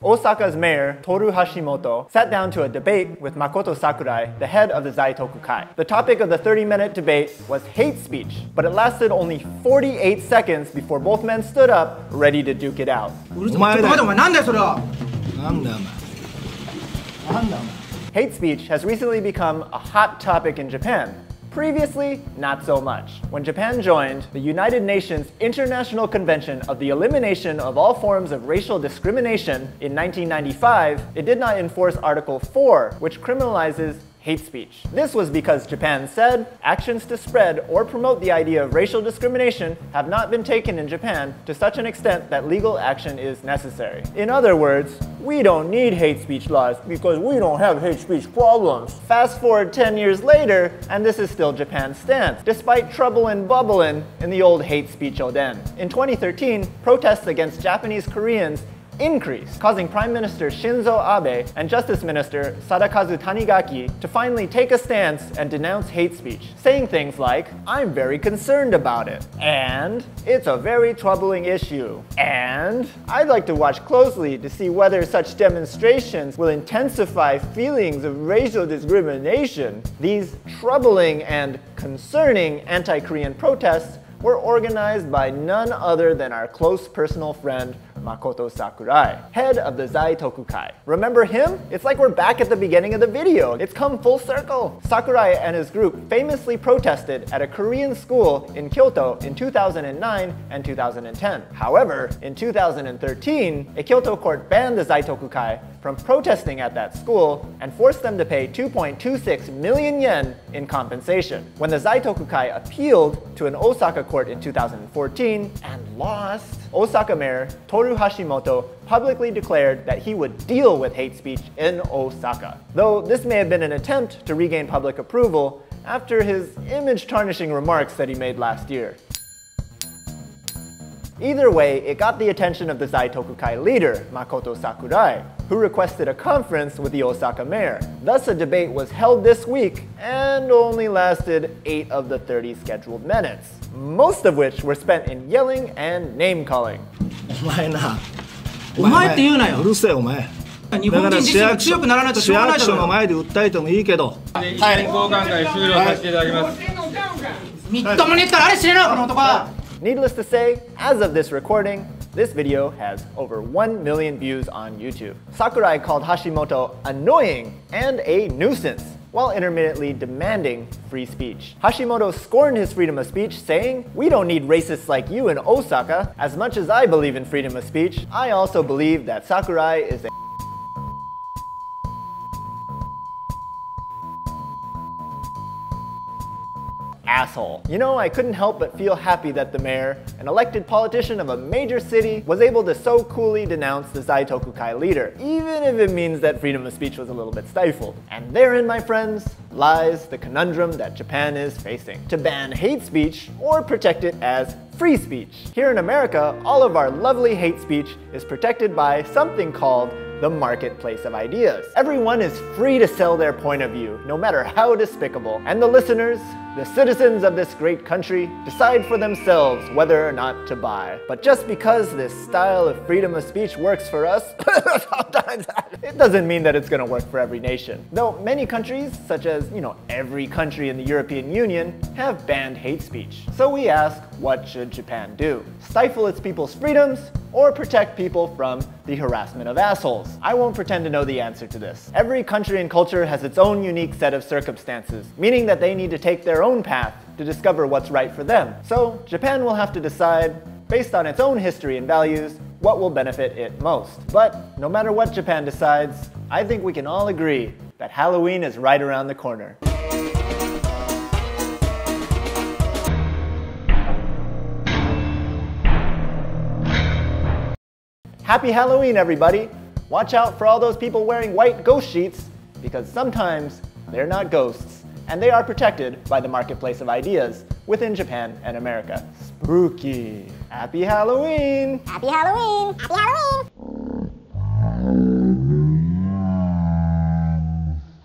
Osaka's mayor, Tōru Hashimoto, sat down to a debate with Makoto Sakurai, the head of the Zaitokukai. The topic of the 30-minute debate was hate speech, but it lasted only 48 seconds before both men stood up, ready to duke it out. Hate speech has recently become a hot topic in Japan. Previously, not so much. When Japan joined the United Nations International Convention of the Elimination of All Forms of Racial Discrimination in 1995, it did not enforce Article 4, which criminalizes hate speech. This was because Japan said actions to spread or promote the idea of racial discrimination have not been taken in Japan to such an extent that legal action is necessary. In other words, we don't need hate speech laws because we don't have hate speech problems. Fast forward 10 years later, and this is still Japan's stance, despite trouble and bubbling in the old hate speech oden. In 2013, protests against Japanese Koreans increased, causing Prime Minister Shinzo Abe and Justice Minister Sadakazu Tanigaki to finally take a stance and denounce hate speech, saying things like, "I'm very concerned about it," and "It's a very troubling issue," and "I'd like to watch closely to see whether such demonstrations will intensify feelings of racial discrimination." These troubling and concerning anti-Korean protests were organized by none other than our close personal friend, Makoto Sakurai, head of the Zaitokukai. Remember him? It's like we're back at the beginning of the video. It's come full circle. Sakurai and his group famously protested at a Korean school in Kyoto in 2009 and 2010. However, in 2013, a Kyoto court banned the Zaitokukai from protesting at that school and forced them to pay 2.26 million yen in compensation. When the Zaitokukai appealed to an Osaka court in 2014 and lost, Osaka Mayor Tōru Hashimoto publicly declared that he would deal with hate speech in Osaka. Though this may have been an attempt to regain public approval after his image-tarnishing remarks that he made last year. Either way, it got the attention of the Zaitokukai leader, Makoto Sakurai, who requested a conference with the Osaka mayor. Thus, a debate was held this week and only lasted 8 of the 30 scheduled minutes, most of which were spent in yelling and name-calling. お前って言うなよ。うるせえお前。日本人自身が強くならないとしょうがないだろ。市役所の前で訴えてもいいけど。はい。交換会終了させていただきます。みっともねえったらあれ知れなこの男は。Needless to say, as of this recording, this video has over 1 million views on YouTube. Sakurai called Hashimoto annoying and a nuisance, while intermittently demanding free speech. Hashimoto scorned his freedom of speech, saying, "We don't need racists like you in Osaka. As much as I believe in freedom of speech, I also believe that Sakurai is a asshole." You know, I couldn't help but feel happy that the mayor, an elected politician of a major city, was able to so coolly denounce the Zaitokukai leader, even if it means that freedom of speech was a little bit stifled. And therein, my friends, lies the conundrum that Japan is facing: to ban hate speech or protect it as free speech. Here in America, all of our lovely hate speech is protected by something called the marketplace of ideas. Everyone is free to sell their point of view, no matter how despicable. And the listeners, the citizens of this great country, decide for themselves whether or not to buy. But just because this style of freedom of speech works for us, sometimes it doesn't mean that it's gonna work for every nation. Though many countries, such as, every country in the European Union, have banned hate speech. So we ask, what should Japan do? Stifle its people's freedoms, or protect people from the harassment of assholes? I won't pretend to know the answer to this. Every country and culture has its own unique set of circumstances, meaning that they need to take their own path to discover what's right for them. So Japan will have to decide, based on its own history and values, what will benefit it most. But no matter what Japan decides, I think we can all agree that Halloween is right around the corner. Happy Halloween, everybody! Watch out for all those people wearing white ghost sheets, because sometimes they're not ghosts, and they are protected by the marketplace of ideas within Japan and America. Spooky! Happy Halloween! Happy Halloween! Happy Halloween!